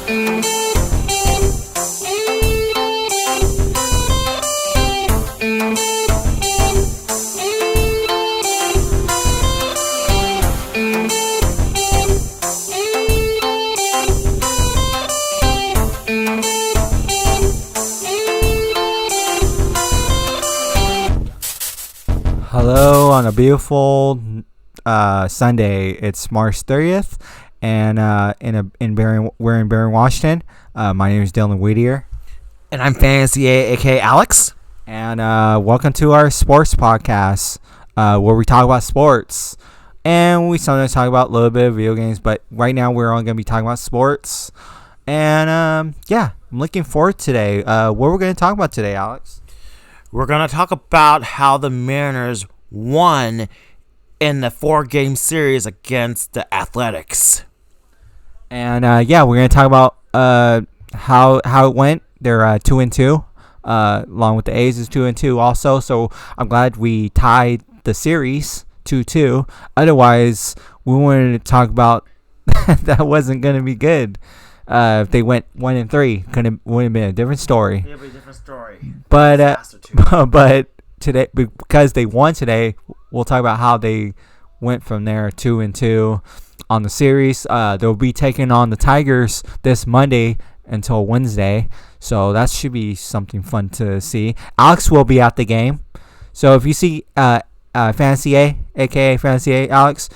Hello on a beautiful Sunday. It's March 30th, and we're in Barron, Washington. My name is Dillon Whittier. And I'm Fantasy aka Alex. And welcome to our sports podcast, where we talk about sports. And we sometimes talk about a little bit of video games, but right now we're only going to be talking about sports. And I'm looking forward to today. What we're going to talk about today, Alex? We're going to talk about how the Mariners won in the 4-game series against the Athletics. And we're going to talk about how it went. They're 2-2, along with the A's is 2-2 also. So I'm glad we tied the series 2-2. Otherwise, we wanted to talk about that wasn't going to be good. If they went 1-3, would have been a different story. It'd be a different story. But today, because they won today, we'll talk about how they went from there 2-2 on the series. They'll be taking on the Tigers this Monday until Wednesday, so that should be something fun to see. Alex will be at the game, so if you see Fantasy A, aka Fantasy A, Alex,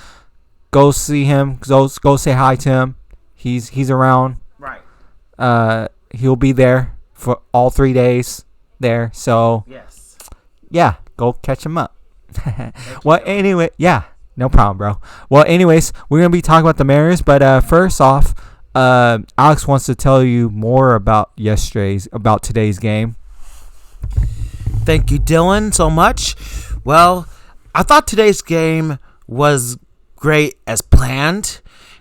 go see him. Go say hi to him. He's around. Right. He'll be there for all 3 days there. So yes. Yeah, go catch him up. Well, anyway, yeah, no problem, bro. Well, anyways, we're gonna be talking about the Mariners, but first off, Alex wants to tell you more about today's game. Thank you, Dillon, so much. Well, I thought today's game was great as planned.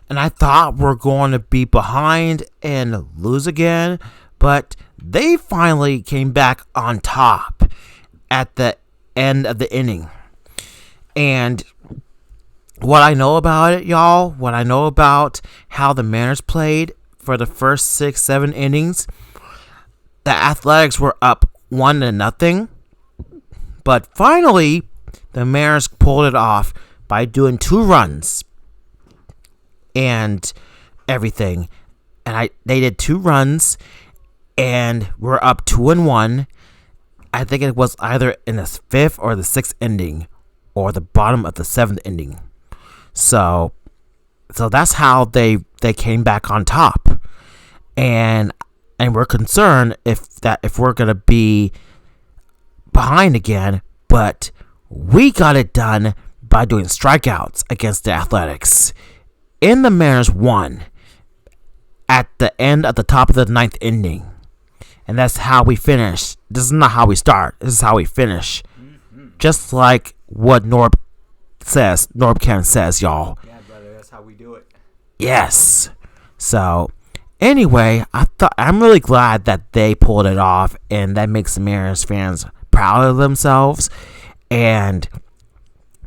And I thought we're going to be behind and lose again. But they finally came back on top at the end of the inning. And what I know about it, y'all, what I know about how the Mariners played for the first 6-7 innings, the Athletics were up 1-0. But finally, the Mariners pulled it off by doing 2 runs. And everything, and they did 2 runs, and we're up 2-1. I think it was either in the 5th or the 6th inning, or the bottom of the 7th inning. So that's how they came back on top, and we're concerned if we're gonna be behind again, but we got it done by doing strikeouts against the Athletics. And the Mariners won at the end of the top of the 9th inning. And that's how we finish. This is not how we start. This is how we finish. Mm-hmm. Just like what Norb Ken says, y'all. Yeah, brother, that's how we do it. Yes. So, anyway, I'm really glad that they pulled it off. And that makes the Mariners fans proud of themselves. And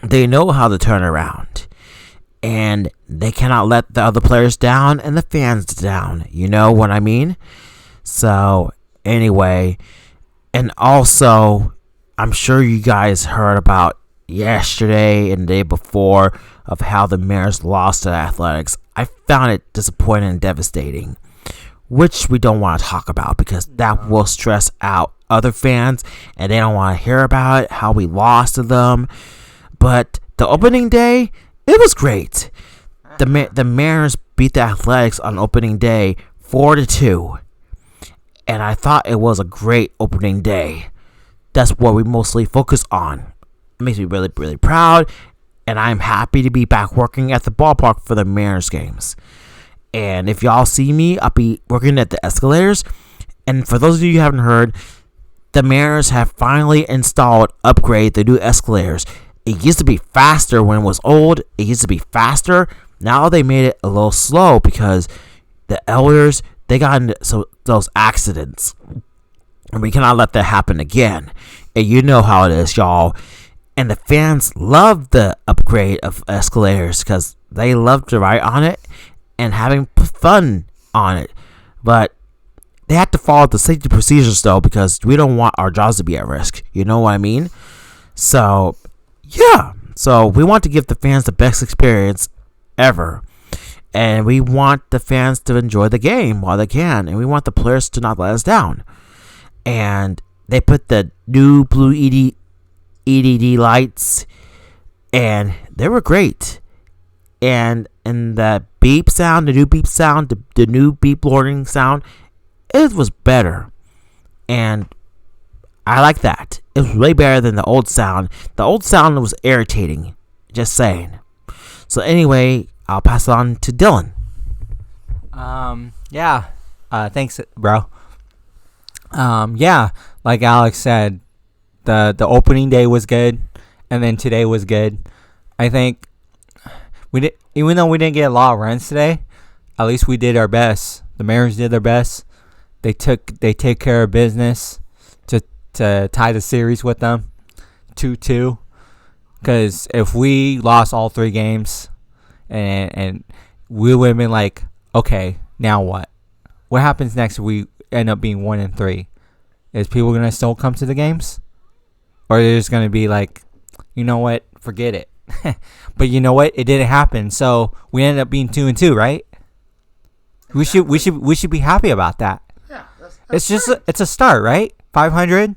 they know how to turn around. And they cannot let the other players down and the fans down. You know what I mean? So, anyway. And also, I'm sure you guys heard about yesterday and the day before of how the Mariners lost to the Athletics. I found it disappointing and devastating. Which we don't want to talk about because that will stress out other fans. And they don't want to hear about it, how we lost to them. But the opening day, it was great. The Mariners beat the Athletics on opening day 4-2. And I thought it was a great opening day. That's what we mostly focus on. It makes me really, really proud. And I'm happy to be back working at the ballpark for the Mariners games. And if y'all see me, I'll be working at the escalators. And for those of you who haven't heard, the Mariners have finally upgrade the new escalators. It used to be faster when it was old. It used to be faster. Now they made it a little slow because the elders, they got into those accidents. And we cannot let that happen again. And you know how it is, y'all. And the fans love the upgrade of escalators because they love to ride on it and having fun on it. But they have to follow the safety procedures though, because we don't want our jobs to be at risk. You know what I mean? So yeah. So we want to give the fans the best experience ever. And we want the fans to enjoy the game while they can. And we want the players to not let us down. And they put the new blue EDD lights. And they were great. And the beep sound, the new beep sound, the new beep warning sound, it was better. And I like that. It was way better than the old sound. The old sound was irritating. Just saying. So anyway, I'll pass it on to Dillon. Yeah. Thanks, bro. Yeah, like Alex said, the opening day was good, and then today was good. I think even though we didn't get a lot of runs today, at least we did our best. The Mariners did their best. They take care of business to tie the series with them, 2-2. Because if we lost all 3 games, and we would have been like, okay, now what? What happens next if we end up being 1-3? Is people gonna still come to the games, or they're just gonna be like, you know what, forget it? But you know what, it didn't happen, so we ended up being 2-2, right? Exactly. We should be happy about that. Yeah, it's just it's a start, right? 500,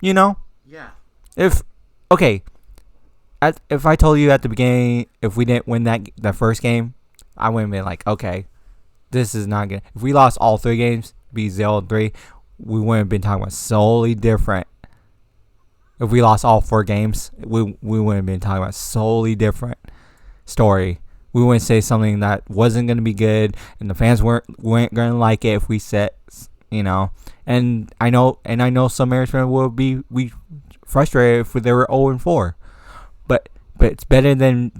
you know. Yeah. If I told you at the beginning, if we didn't win that first game, I wouldn't be like, okay, this is not good. If we lost all 3 games, be 0-3, we wouldn't have been talking about solely different. If we lost all 4 games, we wouldn't have been talking about solely different story. We wouldn't say something that wasn't going to be good, and the fans weren't going to like it if we said, you know. And I know some Mariners fans will be frustrated if they were 0-4. But it's better than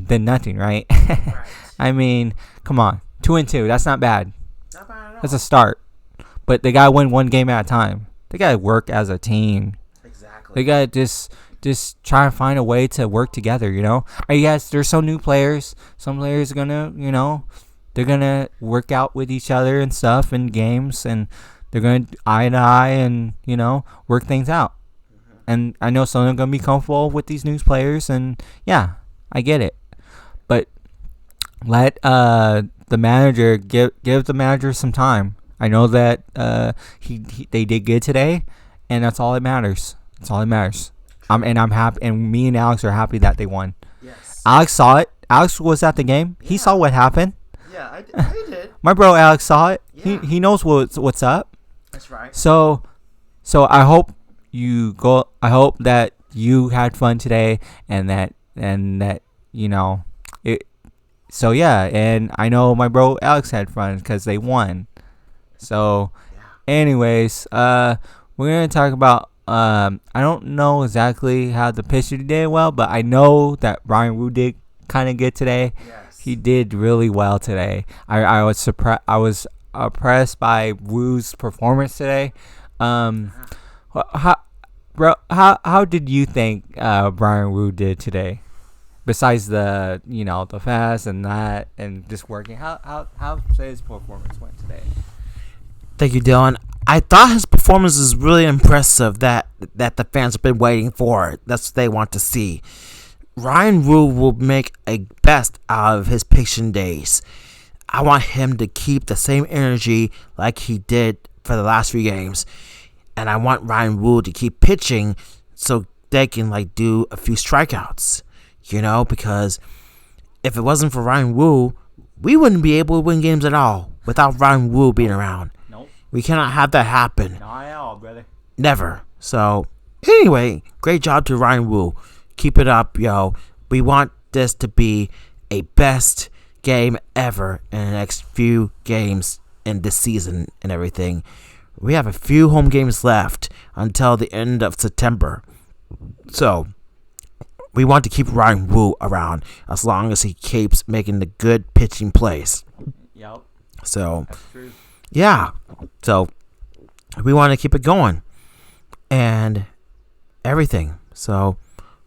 nothing, right? Right. I mean, come on, 2-2. That's not bad. Not bad at all. That's a start. But they gotta win one game at a time. They gotta work as a team. Exactly. They gotta just try and find a way to work together. You know. Yes, there's some new players. Some players are gonna, you know, they're gonna work out with each other and stuff in games, and they're gonna eye to eye and, you know, work things out. And I know some of them are going to be comfortable with these new players. And, yeah, I get it. But let the manager, give the manager some time. I know that they did good today. And that's all that matters. That's all that matters. And I'm happy. And me and Alex are happy that they won. Yes. Alex saw it. Alex was at the game. Yeah. He saw what happened. Yeah, I did. My bro Alex saw it. Yeah. He knows what's up. That's right. So I hope I hope that you had fun today, and that you know it. So yeah, and I know my bro Alex had fun because they won. So, anyways, we're gonna talk about. I don't know exactly how the pitcher did well, but I know that Brian Wu did kind of good today. Yes. He did really well today. I was surprised. I was impressed by Wu's performance today. How did you think Brian Wu did today? Besides the fast and that and just working, how his performance went today? Thank you, Dillon. I thought his performance is really impressive. That the fans have been waiting for. That's what they want to see. Ryan Wu will make a best out of his pitching days. I want him to keep the same energy like he did for the last 3 games. And I want Ryan Wu to keep pitching so they can do a few strikeouts. You know, because if it wasn't for Ryan Wu, we wouldn't be able to win games at all without Ryan Wu being around. Nope. We cannot have that happen. Not at all, brother. Never. So, anyway, great job to Ryan Wu. Keep it up, yo. We want this to be a best game ever in the next few games in this season and everything. We have a few home games left until the end of September. So, we want to keep Ryan Wu around as long as he keeps making the good pitching plays. Yep. So, that's true. Yeah. So, we want to keep it going. And everything. So,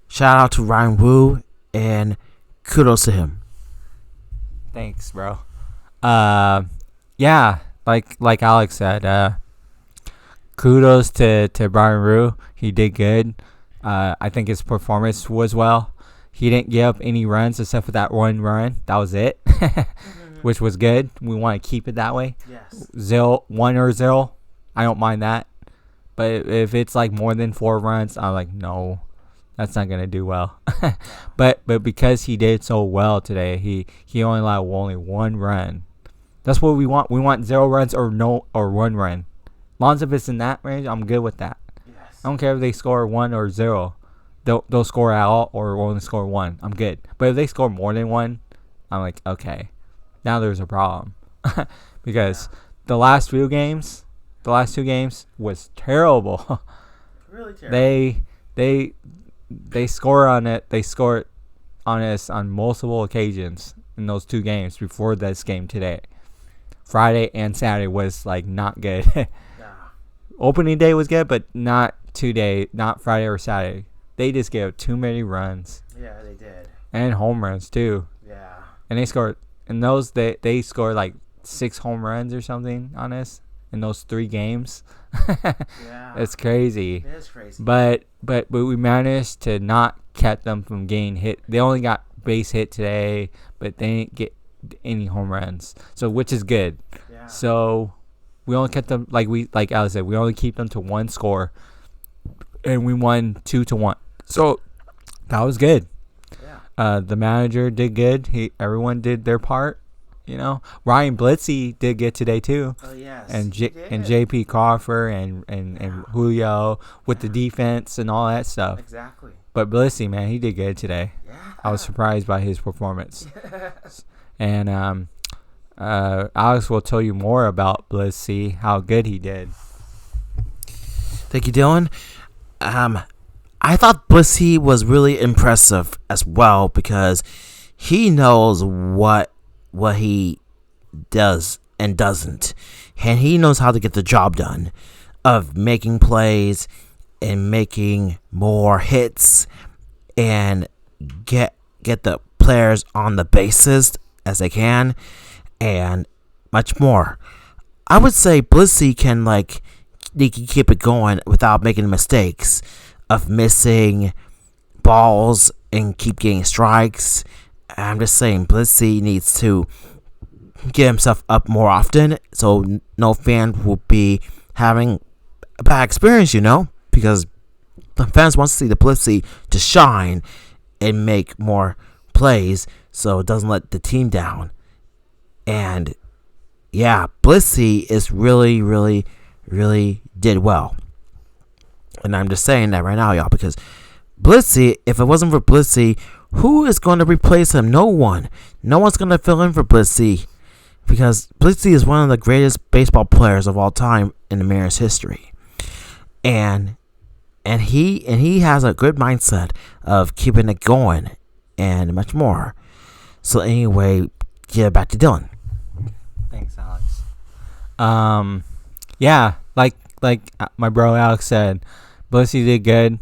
shout out to Ryan Wu and kudos to him. Thanks, bro. Yeah, like Alex said, kudos to Brian Rue. He did good. I think his performance was well. He didn't give up any runs except for that one run. That was it, which was good. We want to keep it that way. Yes. 1 or 0, I don't mind that. But if it's like more than 4 runs, I'm like, no, that's not gonna do well. but because he did so well today, he only allowed only 1 run. That's what we want. We want 0 runs or 1 run. As long as if it's in that range, I'm good with that. Yes. I don't care if they score 1 or 0. They'll score at all or only score 1. I'm good. But if they score more than 1, I'm like, okay, now there's a problem. Because the last 2 games was terrible. Really terrible. They score on it. They scored on us on multiple occasions in those 2 games before this game today. Friday and Saturday was like not good. Yeah. Opening day was good, but not not Friday or Saturday. They just gave too many runs. Yeah, they did. And home runs too. Yeah. And they scored in those. They scored like 6 home runs or something on us in those 3 games. Yeah. It's crazy. It is crazy. But we managed to not catch them from getting hit. They only got base hit today, but they didn't get any home runs. So which is good. Yeah. So we only kept them like Alex said, we only keep them to 1 score, and we won 2-1. So that was good. Yeah. The manager did good. Everyone did their part. You know, Ryan Blitzy did good today too. Oh yes. And JP Crawford and Julio with the defense and all that stuff. Exactly. But Blitzy, man, he did good today. Yeah. I was surprised by his performance. Yes. And Alex will tell you more about Bluesky, how good he did. Thank you, Dillon. I thought Bluesky was really impressive as well because he knows what he does and doesn't, and he knows how to get the job done of making plays and making more hits and get the players on the bases as they can and much more. I would say Bluesky can keep it going without making mistakes of missing balls and keep getting strikes. I'm just saying Bluesky needs to get himself up more often so no fan will be having a bad experience, because the fans want to see the Bluesky to shine and make more plays so it doesn't let the team down. And yeah, Bluesky is really, really, really did well. And I'm just saying that right now, y'all, because Bluesky, if it wasn't for Bluesky, who is going to replace him? No one. No one's going to fill in for Bluesky because Bluesky is one of the greatest baseball players of all time in the Mariners' history. And he has a good mindset of keeping it going and much more. So anyway, get back to Dillon. Thanks, Alex. Yeah, like my bro Alex said, Bluesky did good.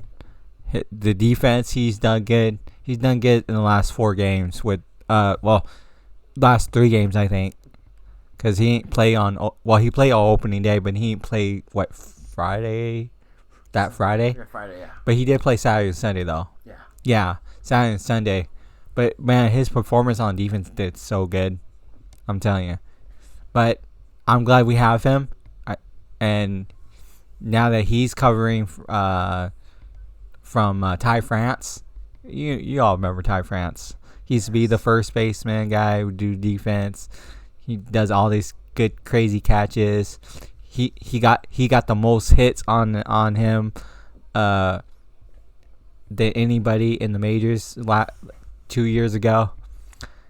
The defense, he's done good. He's done good in the last 4 games with last 3 games I think, because he ain't play on. Well, he played all opening day, but he ain't play Friday. That Friday. Yeah, Friday, yeah. But he did play Saturday and Sunday though. Yeah. Yeah, Saturday and Sunday. But man, his performance on defense did so good. I'm telling you. But I'm glad we have him. And now that he's covering from Ty France, you all remember Ty France. He used to be the first baseman guy who do defense. He does all these good crazy catches. He got the most hits on him than anybody in the majors 2 years ago.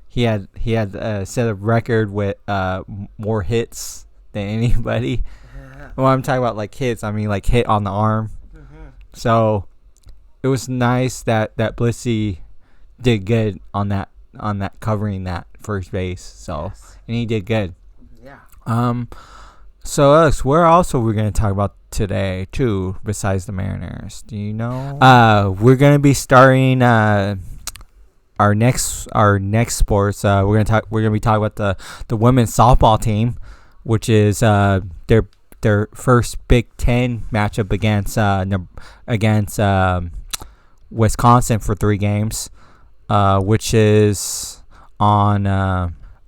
He had set a record with more hits than anybody. Well, I'm talking about like hits. I mean like hit on the arm. Mm-hmm. So it was nice that Bluesky did good on that covering that first base. So yes. And he did good. Yeah. So Alex, where else are we going to talk about today too besides the Mariners? Do you know? We're going to be starting our next sports. We're going to be talking about the women's softball team. which is their first Big Ten matchup against Wisconsin for 3 games, which is on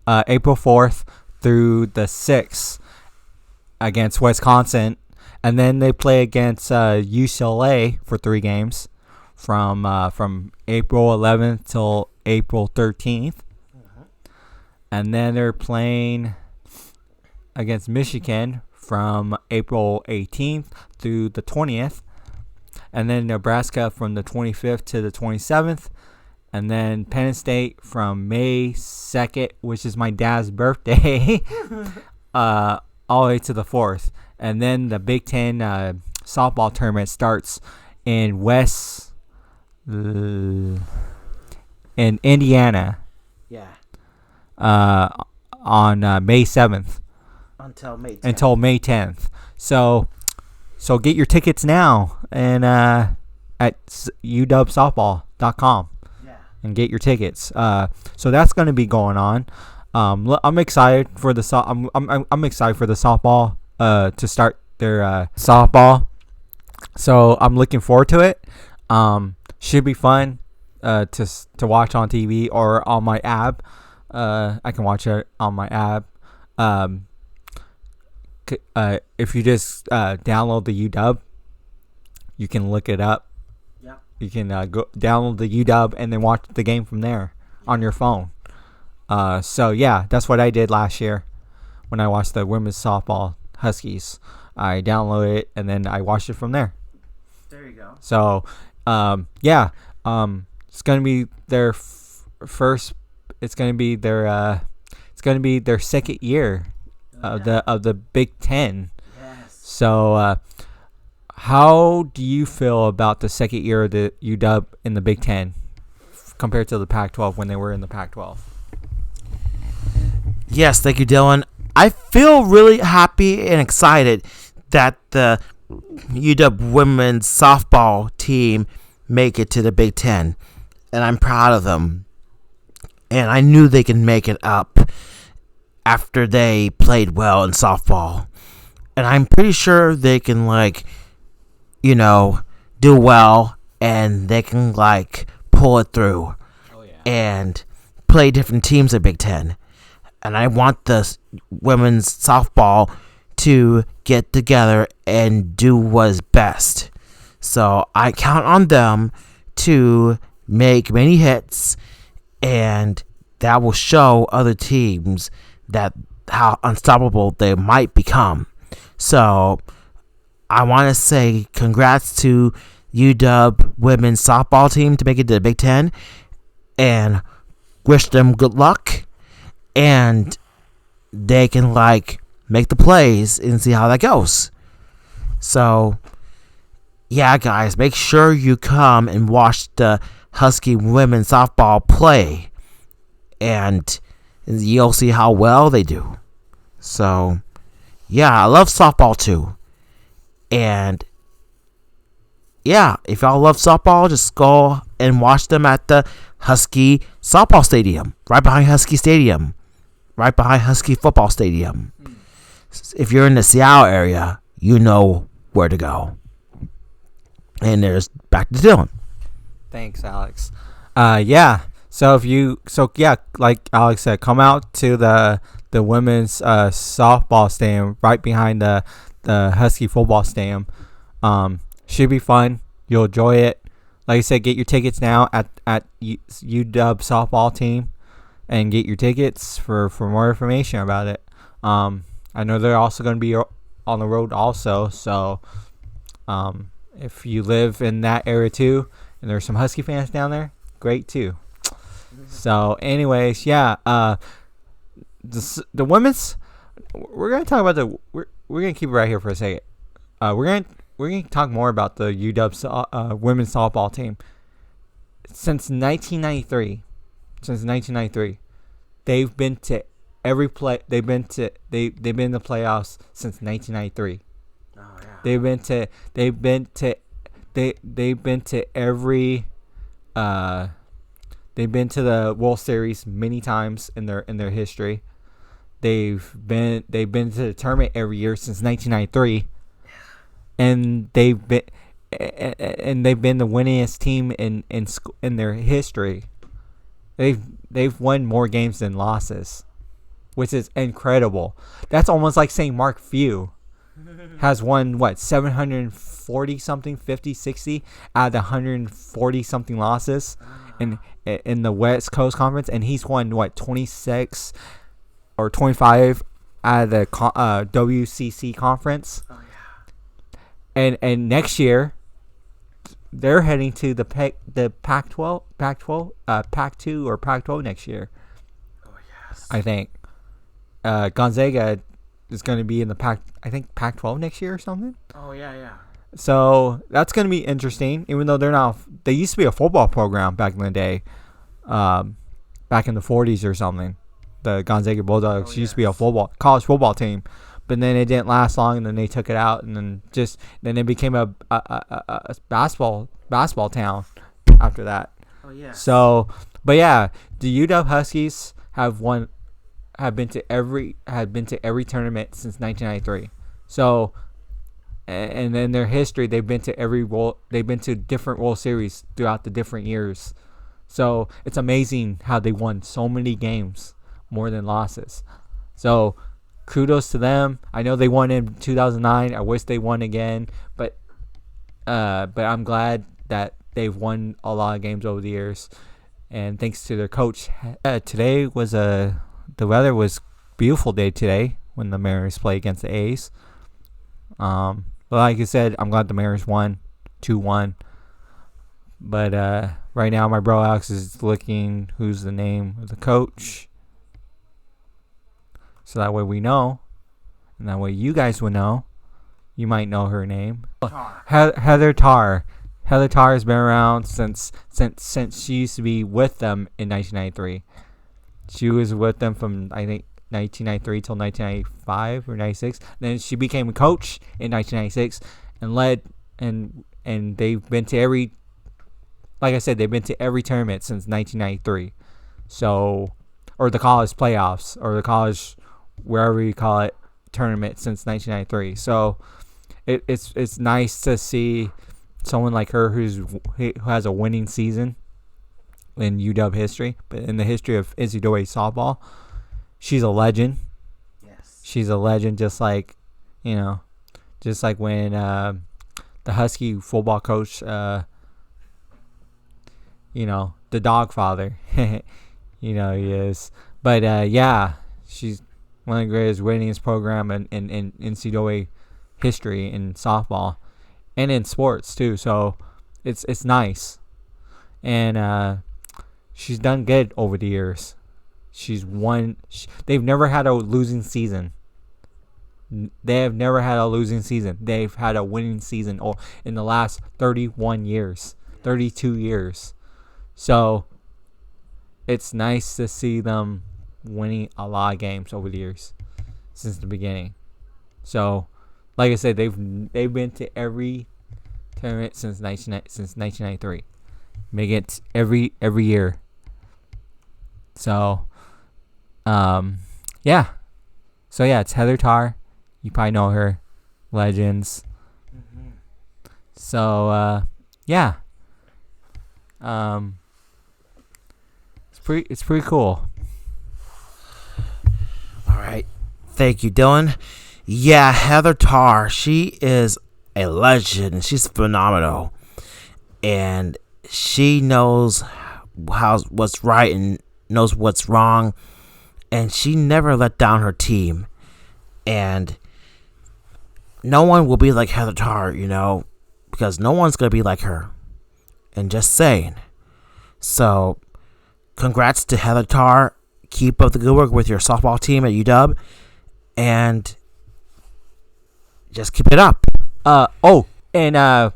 April 4th through the 6th against Wisconsin, and then they play against UCLA for 3 games from April 11th till April 13th, and then they're playing against Michigan from April 18th through the 20th, and then Nebraska from the 25th to the 27th, and then Penn State from May 2nd, which is my dad's birthday, all the way to the 4th. And then the Big Ten softball tournament starts in in Indiana. Yeah. On May 7th. Until May 10th. So get your tickets now and at uwsoftball.com. Yeah. And get your tickets. So that's going to be going on. I'm excited for the I'm excited for the softball to start their softball. So I'm looking forward to it. Should be fun to watch on TV or on my app. I can watch it on my app. If you just download the UW, you can look it up. Yeah. You can go download the UW and then watch the game from there on your phone. So yeah, that's what I did last year when I watched the women's softball Huskies. I downloaded it and then I watched it from there. There you go. So yeah, it's gonna be their first. It's gonna be their second year of the Big Ten. Yes. So how do you feel about the second year of the UW in the Big Ten compared to the Pac-12 when they were in the Pac-12? Yes, thank you, Dillon. I feel really happy and excited that the UW women's softball team make it to the Big Ten, and I'm proud of them. And I knew they can make it up after they played well in softball. And I'm pretty sure they can, do well, and they can, pull it through. Oh, yeah. And play different teams at Big Ten. And I want the women's softball to get together and do what's best. So I count on them to make many hits, and that will show other teams that how unstoppable they might become. So I want to say congrats to UW women's softball team to make it to the Big Ten, and wish them good luck, and they can make the plays and see how that goes. So yeah, guys, make sure you come and watch the Husky women's softball play, and you'll see how well they do. So yeah, I love softball too. And yeah, if y'all love softball, just go and watch them at the Husky softball stadium, right behind Husky Stadium, right behind Husky football stadium. If you're in the Seattle area, you know where to go. And there's back to Dillon. Thanks, Alex. Yeah. Like Alex said, come out to the women's softball stadium right behind the Husky football stadium. Should be fun. You'll enjoy it. Like I said, get your tickets now at UW softball team, and get your tickets for more information about it. I know they're also going to be on the road also. So if you live in that area too, and there's some Husky fans down there, great too. So anyways, yeah, the women's, we're going to talk about we're going to keep it right here for a second. We're going to talk more about the UW women's softball team. Since 1993, they've been to every play. They've been in the playoffs since 1993. Oh yeah. They've been to the World Series many times in their history. they've been to the tournament every year since 1993, and they've been the winningest team in their history. They've won more games than losses, which is incredible. That's almost like saying Mark Few has won 740 something, 50, 60 out of the 140 something losses in the West Coast Conference, and he's won 26 or 25 out of the WCC conference. Oh yeah. And next year they're heading to the Pac-12, Pac-2 or Pac-12 next year. Oh yes. I think Gonzaga is going to be in the Pac-12 next year or something. Oh yeah. So that's going to be interesting. Even though they used to be a football program back in the day, back in the 40s or something. The Gonzaga Bulldogs used to be a college football team, but then it didn't last long, and then they took it out, and then it became a basketball town after that. Oh yeah. So, but yeah, the UW Huskies have been to every tournament since 1993. So, and in their history, they've been to different World Series throughout the different years. So it's amazing how they won so many games more than losses. So kudos to them. I know they won in 2009. I wish they won again, but I'm glad that they've won a lot of games over the years, and thanks to their coach. Today was the weather was beautiful day today when the Mariners play against the A's. But like I said, I'm glad the Mariners won 2-1. But right now, my bro Alex is looking who's the name of the coach, so that way we know, and that way you guys will know. You might know her name, Heather Tarr. Heather Tarr has been around since she used to be with them in 1993. She was with them from, I think, 1993 till 1995 or 96. Then she became a coach in 1996 and led, and they've been to every, like I said, they've been to every tournament since 1993. So, or the college playoffs, or the college, wherever you call it, tournament since 1993. So it's nice to see someone like her who has a winning season in UW history, but in the history of NCAA softball, she's a legend. Yes. She's a legend, just like when the Husky football coach, the dog father, he is. But yeah, she's one of the greatest winningest program in NCAA history in softball and in sports too. So it's nice, and she's done good over the years. She's won. They've never had a losing season. They have never had a losing season. They've had a winning season in the last 31 years, 32 years. So it's nice to see them winning a lot of games over the years since the beginning. So, like I said, they've been to every tournament since 1993. Make it every year. So, yeah. So yeah, it's Heather Tarr. You probably know her. Legends. Mm-hmm. So yeah. It's pretty cool. All right. Thank you, Dillon. Yeah, Heather Tarr, she is a legend. She's phenomenal. And she knows what's right and knows what's wrong. And she never let down her team. And no one will be like Heather Tarr, because no one's going to be like her. And just saying. So, congrats to Heather Tarr. Keep up the good work with your softball team at UW. And just keep it up. And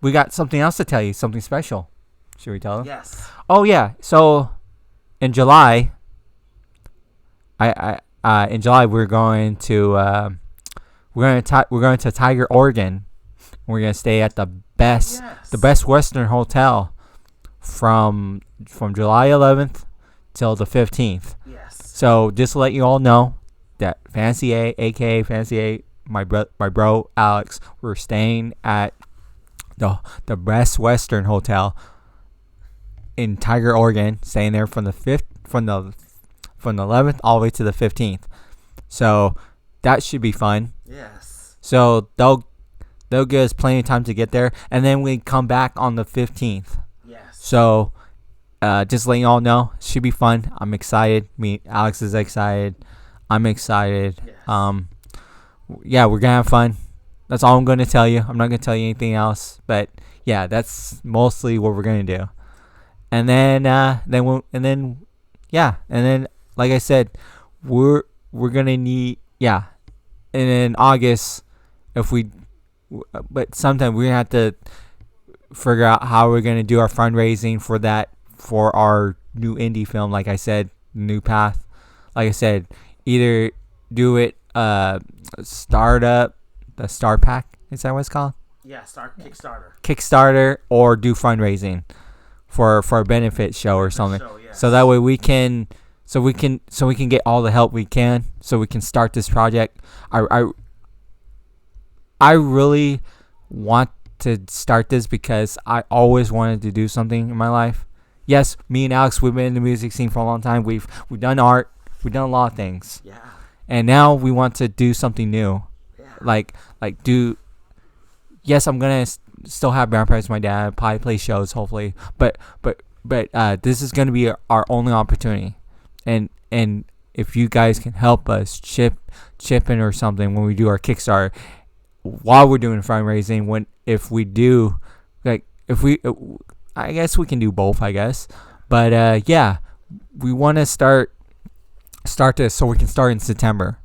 we got something else to tell you, something special. Should we tell them? Yes. Oh yeah. So in July, we're going to Tiger, Oregon. We're gonna stay at the best Western hotel from July 11th till the 15th. Yes. So just to let you all know, that Fantasy 8, aka Fantasy 8, my bro Alex, we're staying at the Best Western Hotel in Tiger, Oregon, staying there from the 11th all the way to the 15th. So that should be fun. Yes. So they'll give us plenty of time to get there, and then we come back on the 15th. Yes. So just letting y'all know, it should be fun. I'm excited. Alex is excited. I'm excited. Yes. Yeah, we're gonna have fun. That's all I'm gonna tell you. I'm not gonna tell you anything else. But yeah, that's mostly what we're gonna do. And then like I said, we're gonna need And in August, but sometime we're gonna have to figure out how we're gonna do our fundraising for our new indie film. Like I said, New Path. Like I said, either do it startup, the Star Pack. Is that what it's called? Yeah, Kickstarter, or do fundraising for a benefit show or something. Yes. So that way we can get all the help we can, so we can start this project. I really want to start this because I always wanted to do something in my life. Yes, me and Alex, we've been in the music scene for a long time. We've done art. We've done a lot of things. Yeah. And now we want to do something new. Yeah. Yes, I'm gonna still have band practice with my dad, probably play shows, hopefully. But this is gonna be our only opportunity, and if you guys can help us chip in or something when we do our Kickstarter, while we're doing fundraising, I guess we can do both, I guess. But yeah, we want to start this so we can start in September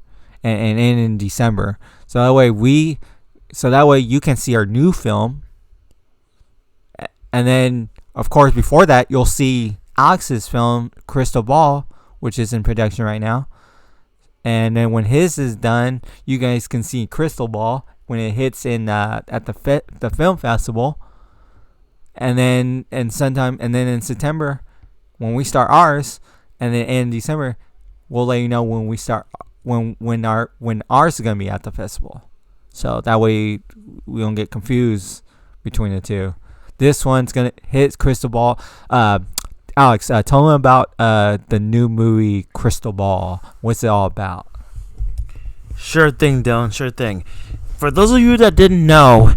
and end in December. So that way you can see our new film. And then, of course, before that, you'll see Alex's film, Crystal Ball, which is in production right now. And then when his is done, you guys can see Crystal Ball when it hits in at the film festival. And then in September, when we start ours, and then in December, we'll let you know when we start when ours is gonna be at the festival. So that way we don't get confused between the two. This one's gonna hit Crystal Ball. Alex, tell them about the new movie Crystal Ball. What's it all about? Sure thing, Dillon. Sure thing. For those of you that didn't know,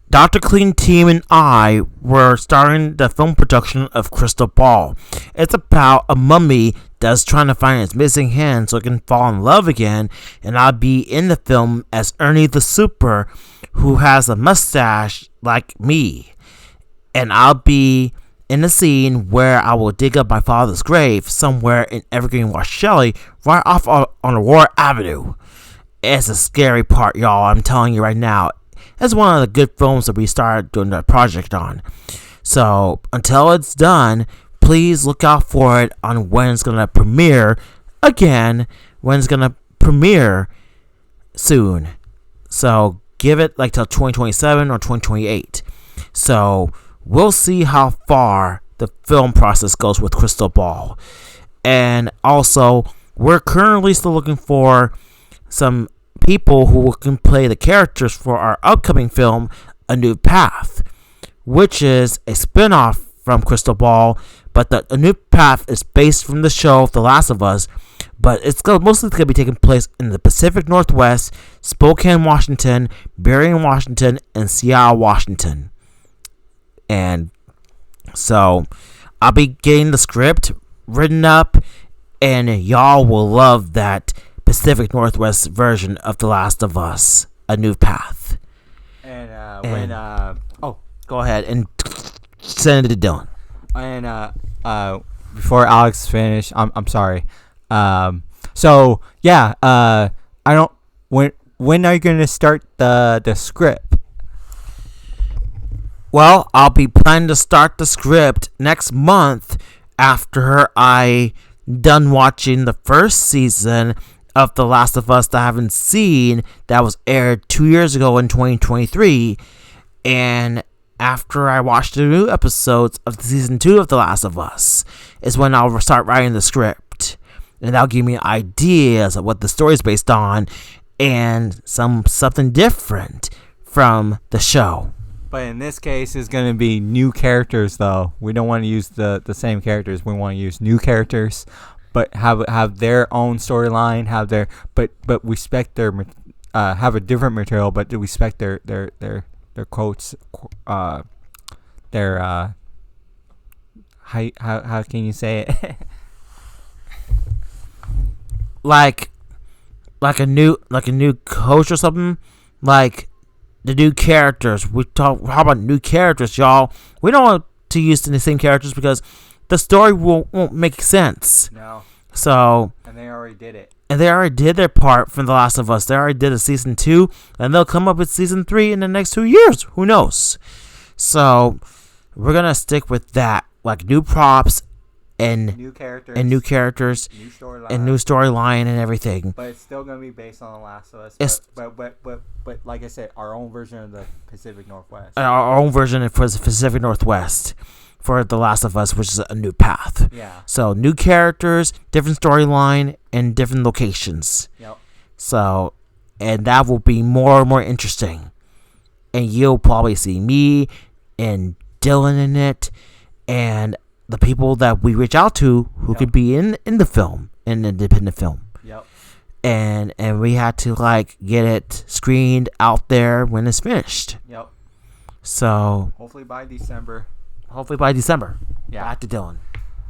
Dr. Clean Team and I were starting the film production of Crystal Ball. It's about a mummy that's trying to find its missing hand so it can fall in love again, and I'll be in the film as Ernie the Super, who has a mustache like me. And I'll be in the scene where I will dig up my father's grave somewhere in Evergreen, West Shelley, right off on Aurora Avenue. It's a scary part, y'all. I'm telling you right now. It's one of the good films that we started doing the project on. So until it's done, please look out for it on when it's going to premiere again. When it's going to premiere soon. So give it like till 2027 or 2028. So we'll see how far the film process goes with Crystal Ball. And also, we're currently still looking for some people who can play the characters for our upcoming film, A New Path, which is a spin-off from Crystal Ball, but A New Path is based from the show The Last of Us, but it's mostly going to be taking place in the Pacific Northwest, Spokane, Washington, Berrien, Washington, and Seattle, Washington. And so I'll be getting the script written up, and y'all will love that Pacific Northwest version of The Last of Us, A New Path. And go ahead and send it to Dillon. And before Alex finish, I'm sorry. So yeah, I don't. When are you gonna start the script? Well, I'll be planning to start the script next month after I done watching the first season of The Last of Us that I haven't seen, that was aired 2 years ago in 2023, and after I watch the new episodes of season 2 of The Last of Us is when I'll start writing the script. and that'll give me ideas of what the story is based on, and something different from the show. But in this case, it's going to be new characters, though. We don't want to use the same characters. We want to use new characters, but have their own storyline. But respect their have a different material, but respect their quotes. Their how can you say it? like a new coach or something, like the new characters. How about new characters, y'all? We don't want to use the same characters because the story won't make sense. No. So. And they already did it. And they already did their part from The Last of Us. They already did a season 2, and they'll come up with season 3 in the next 2 years. Who knows? So we're gonna stick with that, like new props and new characters, new storyline and everything. But it's still gonna be based on The Last of Us. But like I said, our own version of the Pacific Northwest. Our own version for the Pacific Northwest for The Last of Us, which is a new path. Yeah. So new characters, different storyline, and different locations. Yep. So, and that will be more and more interesting. And you'll probably see me and Dillon in it, and the people that we reach out to who could be in the film, in the independent film. Yep. And we had to like get it screened out there when it's finished. Yep. So hopefully by December. Yeah. Back to Dillon.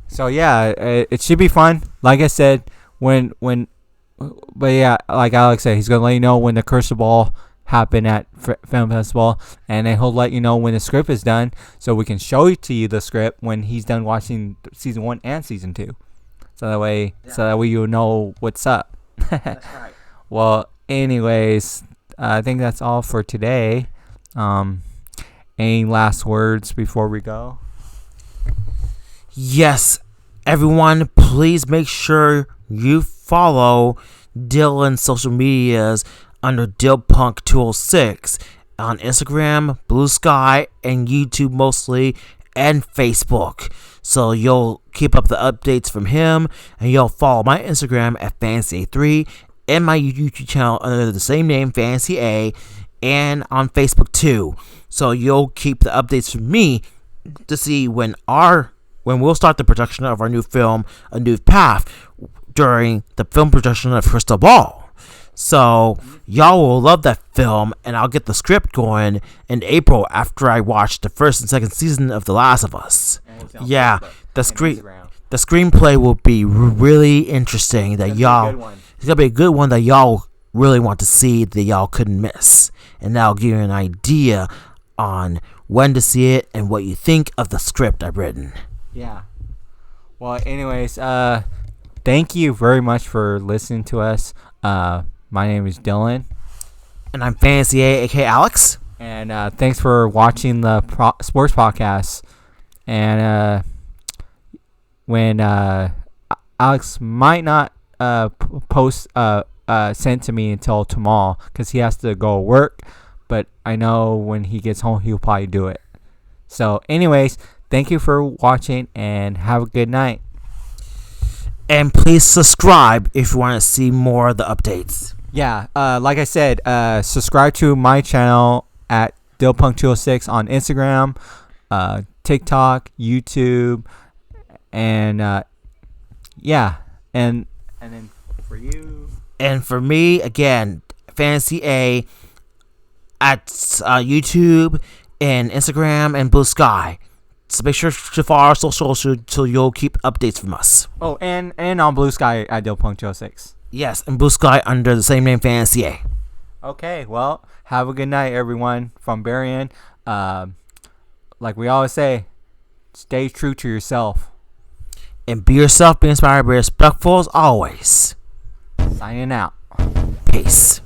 So yeah, it should be fun. Like I said, but yeah, like Alex said, he's gonna let you know when the Curse Ball happen at film festival, and then he'll let you know when the script is done, so we can show to you the script when he's done watching season 1 and season 2. So that way you'll know what's up. That's right. Well, anyways, I think that's all for today. Any last words before we go? Yes, everyone, please make sure you follow Dillon's social medias under DillPunk206 on Instagram, Bluesky, and YouTube mostly, and Facebook. So you'll keep up the updates from him, and you'll follow my Instagram at Fantasy3 and my YouTube channel under the same name, Fantasy A, and on Facebook too. So you'll keep the updates from me to see when we'll start the production of our new film, A New Path, during the film production of Crystal Ball. So y'all will love that film, and I'll get the script going in April after I watch the first and second season of The Last of Us. Yeah, the screenplay will be really interesting. It's gonna be a good one that y'all really want to see, that y'all couldn't miss, and that'll give you an idea on when to see it and what you think of the script I've written. Yeah. Well, anyways, thank you very much for listening to us. My name is Dillon. And I'm Fantasy A, aka Alex. And thanks for watching the sports podcast. And when Alex might not post sent to me until tomorrow because he has to go work, but I know when he gets home he'll probably do it. So anyways, thank you for watching and have a good night. And please subscribe if you want to see more of the updates. Yeah, like I said, subscribe to my channel at DillPunk206 on Instagram, TikTok, YouTube, and yeah, and then for you. And for me, again, Fantasy A at YouTube and Instagram and Bluesky. So make sure to follow our socials so you'll keep updates from us. Oh, and on Bluesky at DillPunk206. Yes, and Bluesky under the same name, Fantasy A. Okay, well, have a good night, everyone. From Berrien, like we always say, stay true to yourself. And be yourself, be inspired, be respectful as always. Signing out. Peace.